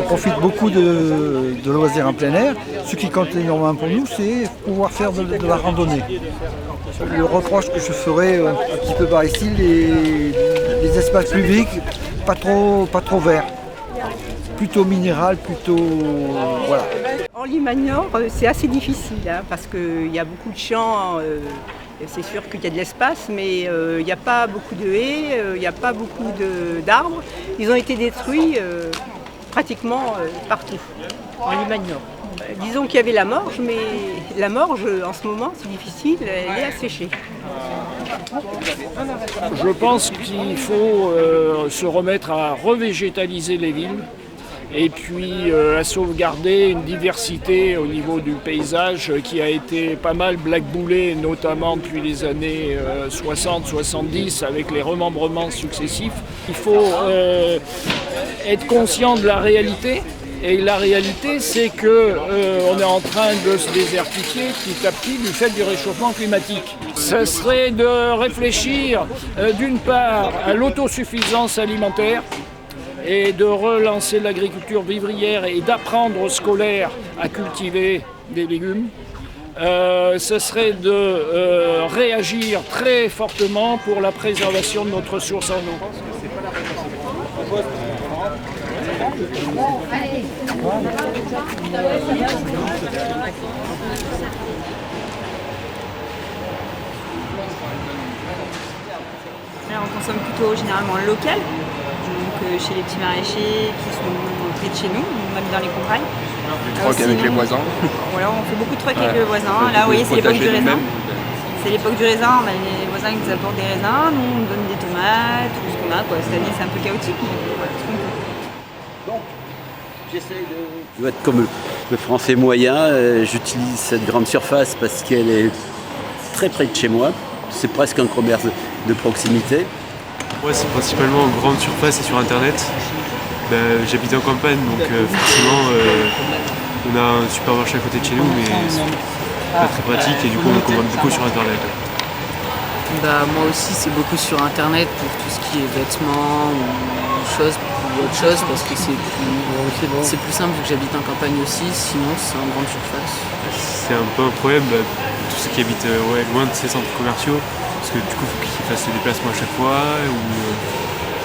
profite beaucoup de loisirs en plein air. Ce qui compte énormément pour nous, c'est pouvoir faire de la randonnée. Le reproche que je ferais un petit peu par ici, les espaces publics, pas trop verts. Plutôt minéral, plutôt... voilà. En Limagnor, c'est assez difficile parce qu'il y a beaucoup de champs. C'est sûr qu'il y a de l'espace, mais il n'y a pas beaucoup de haies, il n'y a pas beaucoup d'arbres. Ils ont été détruits pratiquement partout en Limagnor. Disons qu'il y avait la morge, mais la morge, en ce moment, c'est difficile, elle est asséchée. Je pense qu'il faut se remettre à revégétaliser les villes et puis à sauvegarder une diversité au niveau du paysage qui a été pas mal blackboulée, notamment depuis les années 60-70 avec les remembrements successifs. Il faut être conscient de la réalité. Et la réalité, c'est qu'on est en train de se désertifier petit à petit du fait du réchauffement climatique. Ce serait de réfléchir d'une part à l'autosuffisance alimentaire et de relancer l'agriculture vivrière et d'apprendre aux scolaires à cultiver des légumes. Ce serait de réagir très fortement pour la préservation de notre source en eau. Là, on consomme plutôt généralement local, donc chez les petits maraîchers qui sont près de chez nous, même dans les campagnes. Du troc avec les voisins. Voilà, on fait beaucoup de troc avec les voisins. Là, vous voyez, c'est l'époque du raisin. C'est l'époque du raisin, on a les voisins qui nous apportent des raisins, nous on donne des tomates, tout ce qu'on a. Cette année c'est un peu chaotique, mais voilà, ce qu'on peut. Donc, j'essaie de... Je vais être comme le français moyen, j'utilise cette grande surface parce qu'elle est très près de chez moi. C'est presque un commerce de proximité. Ouais, c'est principalement en grande surface et sur internet. J'habite en campagne, donc forcément on a un supermarché à côté de chez nous, mais c'est pas très pratique et du coup on commande beaucoup sur internet. Moi aussi c'est beaucoup sur internet pour tout ce qui est vêtements ou autre chose parce que c'est plus simple vu que j'habite en campagne aussi, sinon c'est en grande surface. C'est un peu un problème, tous ceux qui habitent loin de ces centres commerciaux, parce que du coup il faut qu'ils fassent le déplacement à chaque fois,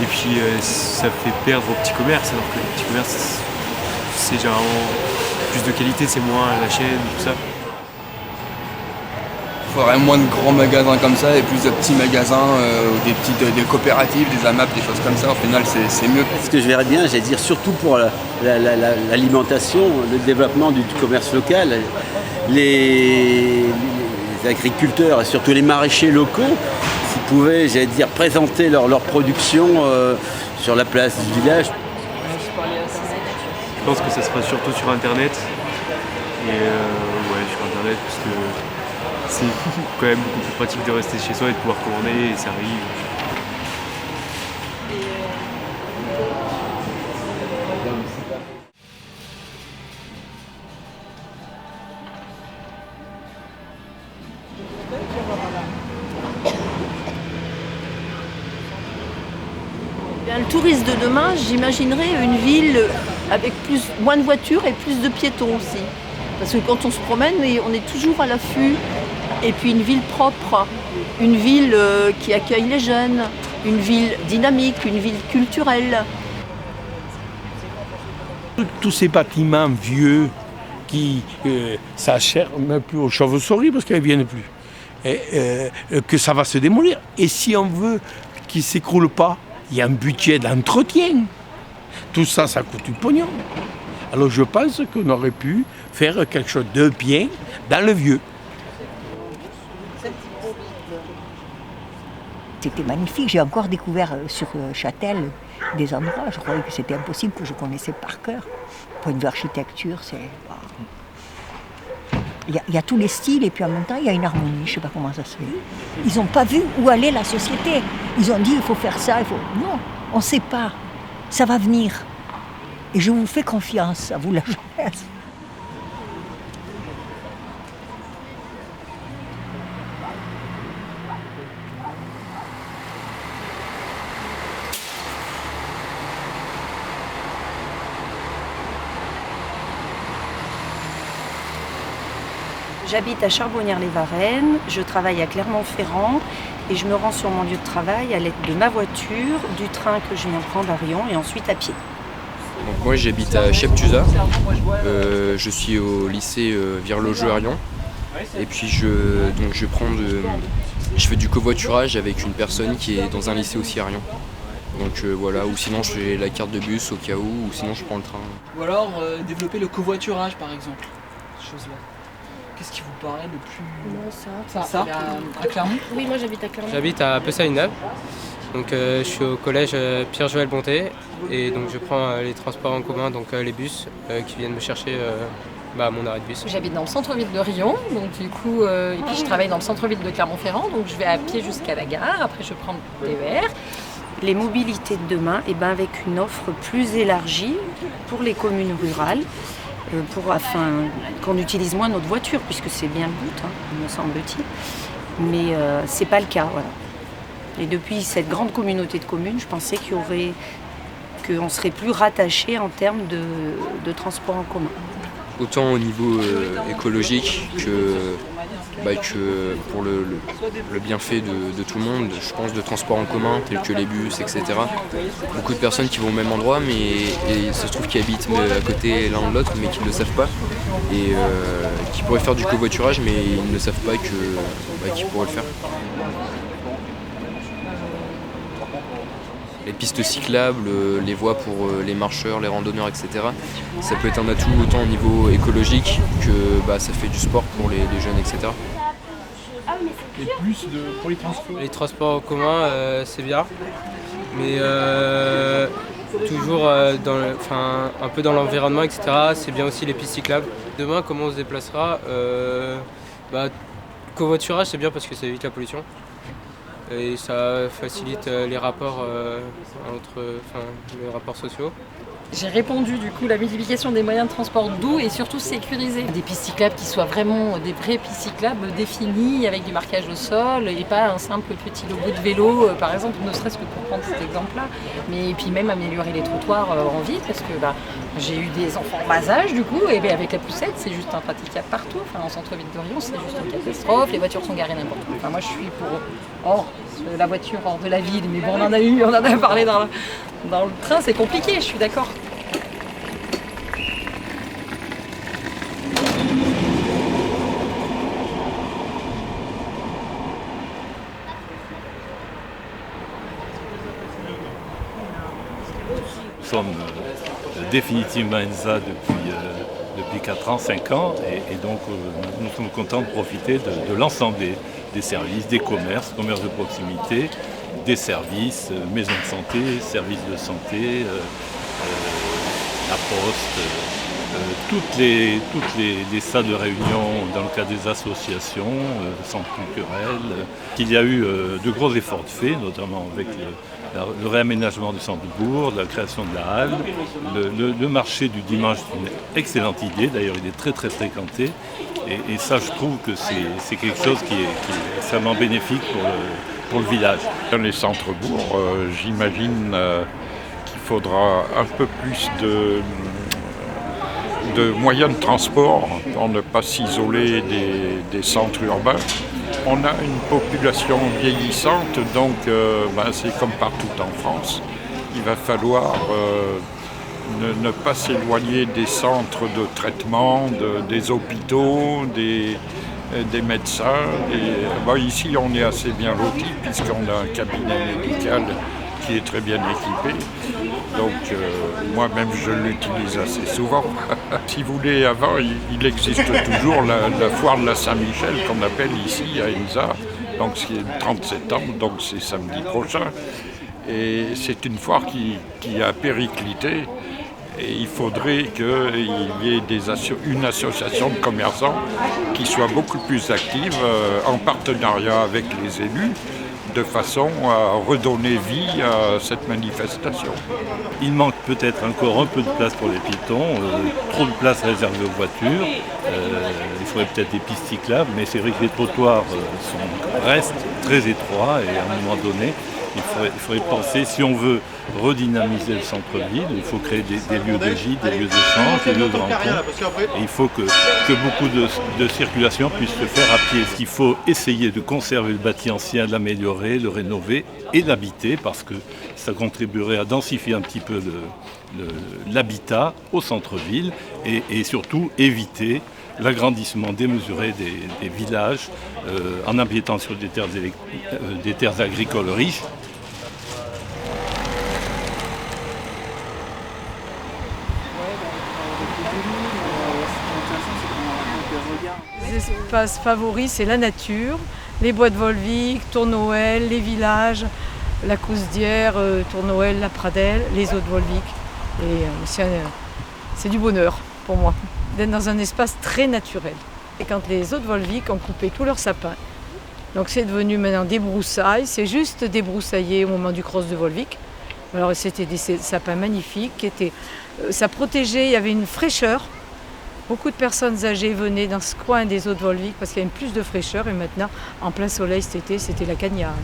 et puis ça fait perdre au petit commerce, alors que le petit commerce c'est généralement plus de qualité, c'est moins la chaîne, tout ça. Il faudrait moins de grands magasins comme ça et plus de petits magasins, des coopératives, des AMAP, des choses comme ça. Au final, c'est mieux. Ce que je verrais bien, j'allais dire surtout pour l'alimentation, le développement du commerce local, les agriculteurs et surtout les maraîchers locaux, s'ils pouvaient, j'allais dire, présenter leur production sur la place du village. Je pense que ça se passe surtout sur internet. Et sur internet, parce que c'est quand même beaucoup plus pratique de rester chez soi et de pouvoir commander et ça arrive. Le touriste de demain, j'imaginerais une ville avec moins de voitures et plus de piétons aussi. Parce que quand on se promène, on est toujours à l'affût. Et puis une ville propre, une ville qui accueille les jeunes, une ville dynamique, une ville culturelle. Tous ces bâtiments vieux ça sert même plus aux chauves-souris parce qu'elles ne viennent plus. Que ça va se démolir. Et si on veut qu'ils ne s'écroulent pas, il y a un budget d'entretien. Tout ça, ça coûte du pognon. Alors je pense qu'on aurait pu faire quelque chose de bien dans le vieux. C'était magnifique. J'ai encore découvert sur Châtel des endroits. Je croyais que c'était impossible, que je connaissais par cœur. Point de vue architecture, c'est... Il y a tous les styles et puis en même temps, il y a une harmonie. Je ne sais pas comment ça se fait. Ils n'ont pas vu où allait la société. Ils ont dit, il faut faire ça, il faut... Non, on ne sait pas. Ça va venir. Et je vous fais confiance, à vous la jeunesse. J'habite à Charbonnières-les-Varennes, je travaille à Clermont-Ferrand et je me rends sur mon lieu de travail à l'aide de ma voiture, du train que je viens prendre à Riom et ensuite à pied. Donc moi j'habite à Cheptusa, je suis au lycée Virlogeux à Riom et puis je fais du covoiturage avec une personne qui est dans un lycée aussi à Riom. Donc voilà, ou sinon je fais la carte de bus au cas où, ou sinon je prends le train. Ou alors développer le covoiturage par exemple, ces choses-là. Qu'est-ce qui vous paraît le plus... Non, ça à Clermont? Oui, moi j'habite à Clermont. J'habite à Pessac-Neuve, donc je suis au collège Pierre-Joël Bonté et donc je prends les transports en commun, donc les bus qui viennent me chercher à mon arrêt de bus. J'habite dans le centre-ville de Riom, donc du coup, et puis je travaille dans le centre-ville de Clermont-Ferrand, donc je vais à pied jusqu'à la gare, après je prends le TER. Les mobilités de demain, avec une offre plus élargie pour les communes rurales, afin qu'on utilise moins notre voiture, puisque c'est bien le but, me semble-t-il. Mais c'est pas le cas, voilà. Et depuis cette grande communauté de communes, je pensais qu'on serait plus rattaché en termes de transport en commun. Autant au niveau écologique que pour le bienfait de tout le monde, je pense, de transports en commun tels que les bus, etc. Beaucoup de personnes qui vont au même endroit, mais ça se trouve qu'ils habitent à côté l'un de l'autre, mais qui ne le savent pas, et qui pourraient faire du covoiturage, mais ils ne savent pas qu'ils pourraient le faire. Les pistes cyclables, les voies pour les marcheurs, les randonneurs, etc. Ça peut être un atout autant au niveau écologique que ça fait du sport pour les jeunes, etc. Et plus pour les transports? Les transports en commun, c'est bien, mais toujours un peu dans l'environnement, etc. C'est bien aussi les pistes cyclables. Demain, comment on se déplacera? Covoiturage, c'est bien parce que ça évite la pollution. Et ça facilite les rapports les rapports sociaux. J'ai répondu du coup la multiplication des moyens de transport doux et surtout sécurisés. Des pistes cyclables qui soient vraiment des vraies pistes cyclables définies avec du marquage au sol et pas un simple petit logo de vélo par exemple, ne serait-ce que pour prendre cet exemple-là. Mais puis même améliorer les trottoirs en ville parce que j'ai eu des enfants en bas âge du coup et avec la poussette c'est juste impraticable partout. En centre-ville de Riom c'est juste une catastrophe, les voitures sont garées n'importe où. Moi je suis pour la voiture hors de la ville, mais bon on en a parlé dans le train, c'est compliqué, je suis d'accord. Nous sommes définitivement ENSA depuis 4 ans, 5 ans, et donc nous sommes contents de profiter de l'ensemble des services, des commerces de proximité, des services, maisons de santé, services de santé, la poste, toutes les salles de réunion dans le cadre des associations, centres culturels. Il y a eu de gros efforts de fait, notamment avec le réaménagement du centre-bourg, la création de la halle. Le marché du dimanche est une excellente idée, d'ailleurs il est très très fréquenté. Et ça je trouve que c'est quelque chose qui est extrêmement bénéfique pour le village. Dans les centres-bourgs, j'imagine qu'il faudra un peu plus de moyens de transport pour ne pas s'isoler des centres urbains. On a une population vieillissante, donc c'est comme partout en France. Il va falloir ne pas s'éloigner des centres de traitement, des hôpitaux, des médecins. Ici, on est assez bien lotis puisqu'on a un cabinet médical qui est très bien équipé. Donc moi-même je l'utilise assez souvent. Si vous voulez, avant il existe toujours la foire de la Saint-Michel qu'on appelle ici à ENSA. Donc c'est le 30 septembre, donc c'est samedi prochain. Et c'est une foire qui a périclité. Et il faudrait qu'il y ait une association de commerçants qui soit beaucoup plus active en partenariat avec les élus, de façon à redonner vie à cette manifestation. Il manque peut-être encore un peu de place pour les piétons, trop de place réservée aux voitures. Il faudrait peut-être des pistes cyclables, mais c'est vrai que les trottoirs restent très étroits et à un moment donné, il faudrait penser, si on veut redynamiser le centre-ville, il faut créer des lieux de gîte, des lieux d'échange, des lieux de rencontre. Et il faut que beaucoup de circulation puisse se faire à pied. Il faut essayer de conserver le bâti ancien, de l'améliorer, le rénover et l'habiter, parce que ça contribuerait à densifier un petit peu l'habitat au centre-ville et surtout éviter l'agrandissement démesuré des villages en empiétant sur des terres agricoles riches. Les espaces favoris, c'est la nature, les bois de Volvic, Tournoël, les villages, la Cousdière, Tournoël, la Pradelle, les eaux de Volvic. Et c'est du bonheur pour moi d'être dans un espace très naturel. Et quand les eaux de Volvic ont coupé tous leurs sapins, donc c'est devenu maintenant des broussailles, c'est juste débroussaillé au moment du cross de Volvic. Alors c'était des sapins magnifiques, ça protégeait, il y avait une fraîcheur. Beaucoup de personnes âgées venaient dans ce coin des eaux de Volvic parce qu'il y avait plus de fraîcheur et maintenant, en plein soleil cet été, c'était la cagnard.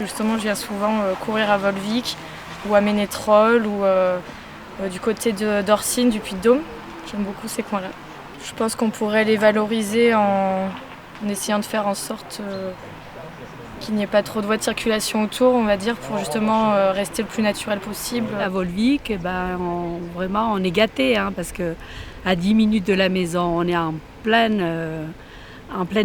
Justement, je viens souvent courir à Volvic ou à Ménétrol ou du côté d'Orsine, du Puy-de-Dôme. J'aime beaucoup ces coins-là. Je pense qu'on pourrait les valoriser en essayant de faire en sorte qu'il n'y ait pas trop de voies de circulation autour, on va dire, pour justement rester le plus naturel possible. À Volvic, vraiment, on est gâtés, hein, parce qu'à 10 minutes de la maison, on est en pleine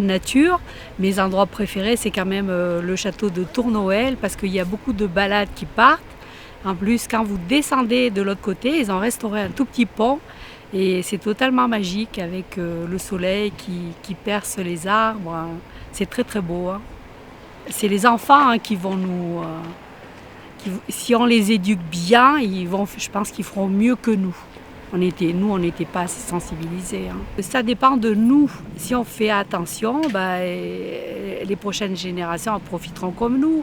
nature. Mes endroits préférés, c'est quand même le château de Tournoël, parce qu'il y a beaucoup de balades qui partent. En plus, quand vous descendez de l'autre côté, ils ont restauré un tout petit pont. Et c'est totalement magique avec le soleil qui perce les arbres. C'est très très beau. Hein. C'est les enfants qui vont si on les éduque bien, je pense qu'ils feront mieux que nous. On n'était pas assez sensibilisés. Hein. Ça dépend de nous. Si on fait attention, les prochaines générations en profiteront comme nous.